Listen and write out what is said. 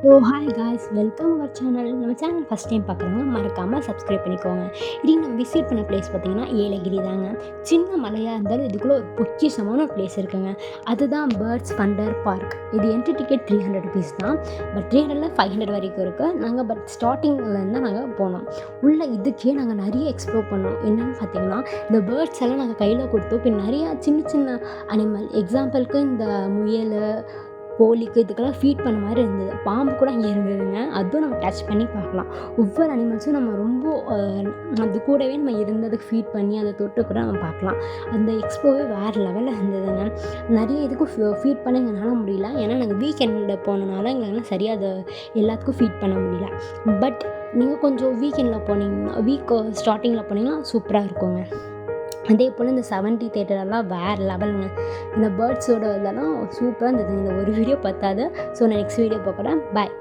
Hi guys, welcome our channel. நம்ம channel first time பார்க்குறவங்க மறக்காமல் சப்ஸ்கிரைப் பண்ணிக்கோங்க. இன்றைக்கி நம்ம விசிட் பண்ண பிளேஸ் பார்த்திங்கன்னா ஏலகிரி தாங்க. சின்ன மலையாக இருந்தாலும் இதுக்குள்ளே ஒரு பொக்கிஷமான ஒரு பிளேஸ் இருக்குங்க. அதுதான் பேர்ட்ஸ் வண்டர் பார்க். இது என்ட்ரி டிக்கெட் 300 ருபீஸ் தான். பட் 300ல் 500 வரைக்கும் இருக்குது. நாங்கள் ஸ்டார்டிங்லேருந்து நாங்கள் போனோம். உள்ளே இதுக்கே நாங்கள் நிறைய எக்ஸ்ப்ளோர் பண்ணோம். என்னென்னு பார்த்திங்கன்னா, இந்த பேர்ட்ஸ் எல்லாம் நாங்கள் கையில் கொடுத்தோம். இப்போ நிறையா சின்ன சின்ன அனிமல், எக்ஸாம்பிளுக்கு இந்த முயல், கோழிக்கு இதுக்கெல்லாம் ஃபீட் பண்ண மாதிரி இருந்தது. பாம்பு கூட அங்கே இருந்ததுங்க. அதுவும் நம்ம டச் பண்ணி பார்க்கலாம். ஒவ்வொரு அனிமல்ஸும் நம்ம ரொம்ப அது கூடவே நம்ம இருந்ததுக்கு ஃபீட் பண்ணி அதை தொட்டு கூட நம்ம பார்க்கலாம். அந்த எக்ஸ்போவே வேறு லெவலில் இருந்ததுங்க. நிறைய இதுக்கும் ஃபீட் பண்ண எங்களால் முடியல. ஏன்னா நாங்கள் வீக்கெண்டில் போனனால எங்களால் சரியாக அதை எல்லாத்துக்கும் ஃபீட் பண்ண முடியல. பட் நீங்கள் கொஞ்சம் வீக்கெண்டில் போனீங்கன்னா, ஸ்டார்டிங்கில் போனீங்கன்னா சூப்பராக இருக்குங்க. அதே போல் இந்த 70 தேட்டரெல்லாம் வேறு லெவலுங்க. இந்த பேர்ட்ஸோட இதெல்லாம் சூப்பராக இருந்தது. இந்த ஒரு வீடியோ பத்தாது. ஸோ நான் நெக்ஸ்ட் வீடியோ பார்க்குறேன். பாய்.